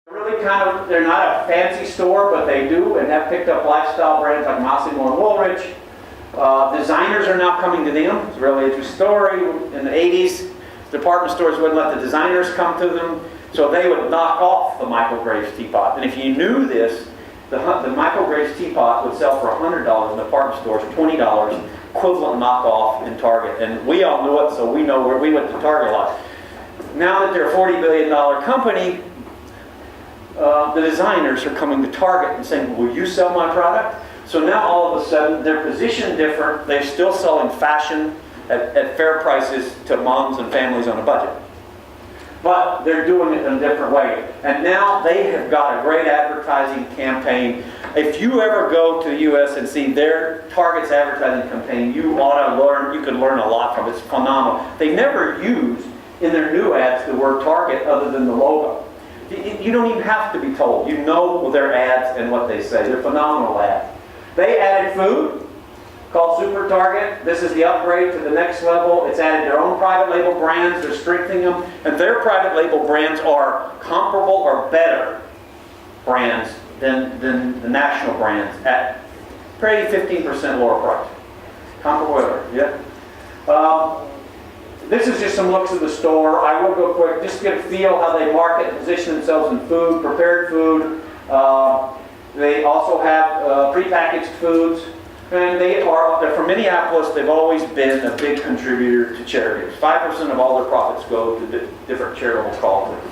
Really kind of, they're not a fancy store, but they do and have picked up lifestyle brands like Massimo and Woolrich. Designers are now coming to them. It's a really interesting story. In the 80s, department stores wouldn't let the designers come to them, so they would knock off the Michael Graves teapot. And if you knew this, the Michael Graves teapot would sell for $100 in department stores, $20, equivalent knockoff in Target. And we all knew it, so we know where we went to Target a lot. Now that they're a $40 billion company, the designers are coming to Target and saying, will you sell my product? So now all of a sudden they're positioned different. They're still selling fashion at fair prices to moms and families on a budget. But they're doing it in a different way. And now they have got a great advertising campaign. If you ever go to the US and see their Target's advertising campaign, you ought to learn, you can learn a lot from it. It's phenomenal. They never use in their new ads the word Target other than the logo. You don't even have to be told. You know their ads and what they say. They're phenomenal ads. They added food called Super Target. This is the upgrade to the next level. It's added their own private label brands. They're strengthening them. And their private label brands are comparable or better brands than the national brands at probably 15% lower price. Comparable, yeah. This is just some looks of the store. I will go quick, just to get a feel how they market and position themselves in food, prepared food. They also have prepackaged foods. And they're from Minneapolis. They've always been a big contributor to charities. 5% of all their profits go to different charitable causes.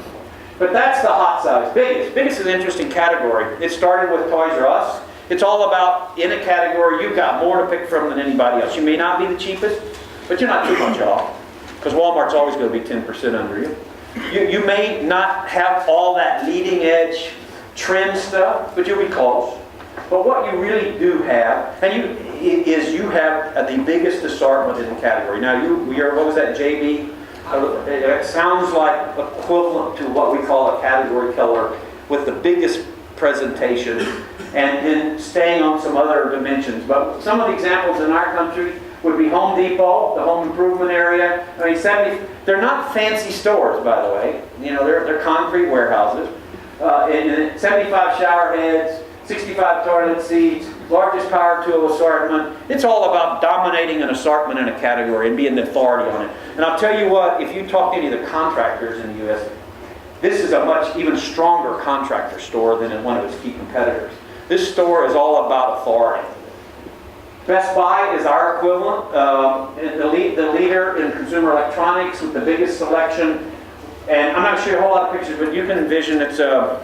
But that's the hot size. Biggest is an interesting category. It started with Toys R Us. It's all about, in a category, you've got more to pick from than anybody else. You may not be the cheapest, but you're not too much off. Because Walmart's always going to be 10% under you. You may not have all that leading edge trend stuff, but you'll be close. But what you really do have, is you have the biggest assortment in the category. Now, what was that, JB? It sounds like equivalent to what we call a category killer with the biggest presentation and then staying on some other dimensions. But some of the examples in our country would be Home Depot, the home improvement area. I mean, they're not fancy stores, by the way. You know, they're concrete warehouses. And 75 shower heads, 65 toilet seats, largest power tool assortment. It's all about dominating an assortment in a category and being the authority on it. And I'll tell you what, if you talk to any of the contractors in the U.S., this is a much even stronger contractor store than in one of its key competitors. This store is all about authority. Best Buy is our equivalent, the leader in consumer electronics with the biggest selection. And I'm not sure a whole lot of pictures, but you can envision it's a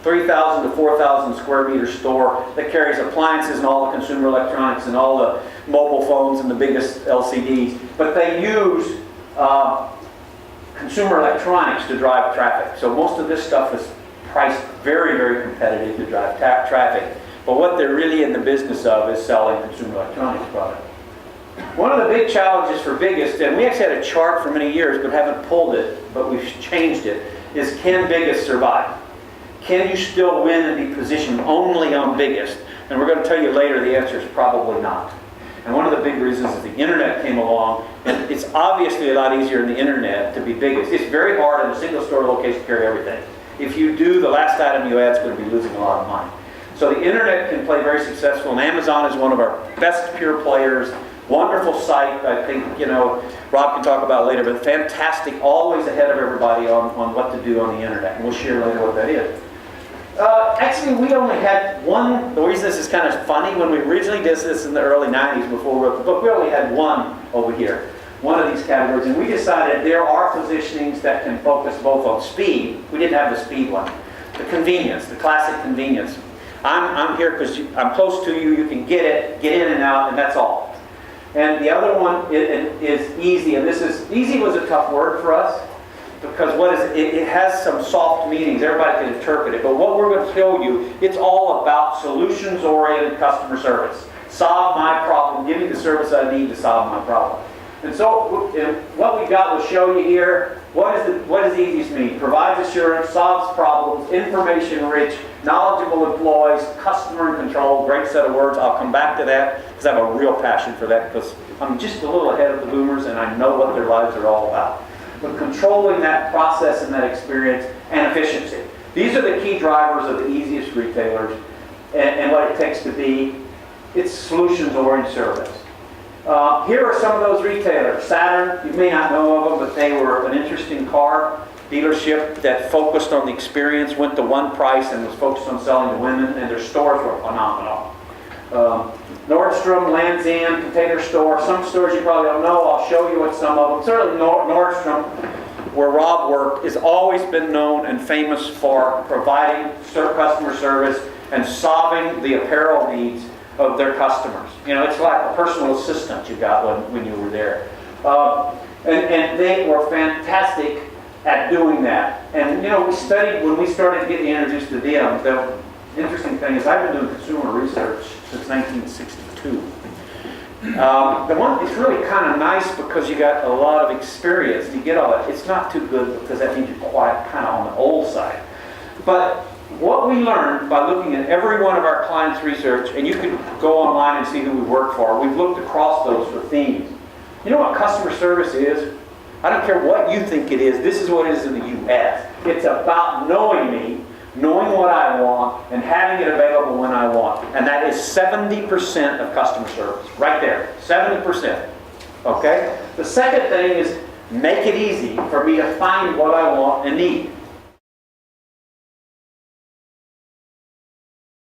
3,000 to 4,000 square meter store that carries appliances and all the consumer electronics and all the mobile phones and the biggest LCDs. But they use consumer electronics to drive traffic. So most of this stuff is priced very, very competitive to drive traffic. But what they're really in the business of is selling consumer electronics products. One of the big challenges for Biggest, and we actually had a chart for many years but haven't pulled it, but we've changed it, is can Biggest survive? Can you still win and be positioned only on Biggest? And we're going to tell you later the answer is probably not. And one of the big reasons is the internet came along, and it's obviously a lot easier in the internet to be Biggest. It's very hard in a single store location to carry everything. If you do, the last item you add is going to be losing a lot of money. So the internet can play very successful, and Amazon is one of our best pure players. Wonderful site, I think, Rob can talk about it later, but fantastic, always ahead of everybody on what to do on the internet. And we'll share later what that is. Actually, we only had one. The reason this is kind of funny, when we originally did this in the early 90s before we wrote the book, we only had one over here, one of these categories. And we decided there are positionings that can focus both on speed. We didn't have the speed one. The convenience, the classic convenience. I'm here because I'm close to you. You can get it, get in and out, and that's all. And the other one is easy. And this is, easy was a tough word for us. Because it has some soft meanings. Everybody can interpret it. But what we're going to show you, it's all about solutions-oriented customer service. Solve my problem. Give me the service I need to solve my problem. And so what we got will show you here. What does easiest mean? Provides assurance, solves problems, information-rich, knowledgeable employees, customer in control. Great set of words. I'll come back to that because I have a real passion for that because I'm just a little ahead of the boomers and I know what their lives are all about. but controlling that process and that experience and efficiency. These are the key drivers of the easiest retailers and what it takes to be. It's solutions-oriented service. Here are some of those retailers. Saturn, you may not know of them, but they were an interesting car dealership that focused on the experience, went to one price, and was focused on selling to women, and their stores were phenomenal. Nordstrom, Land's End, Container Store, some stores you probably don't know, I'll show you what some of them. Certainly Nordstrom, where Rob worked, has always been known and famous for providing customer service and solving the apparel needs of their customers. You know, it's like a personal assistant you got when you were there. And they were fantastic at doing that. And you know, we studied, when we started getting introduced to them, the interesting thing is I've been doing consumer research since 1962. The one, it's really kind of nice because you got a lot of experience. You get all that. It's not too good because that means you're quite kind of on the old side. But what we learned by looking at every one of our clients' research, and you can go online and see who we work for, we've looked across those for themes. You know what customer service is? I don't care what you think it is, this is what it is in the U.S. It's about knowing me, knowing what I want, and having it available when I want. And that is 70% of customer service, right there, 70%. Okay? The second thing is make it easy for me to find what I want and need.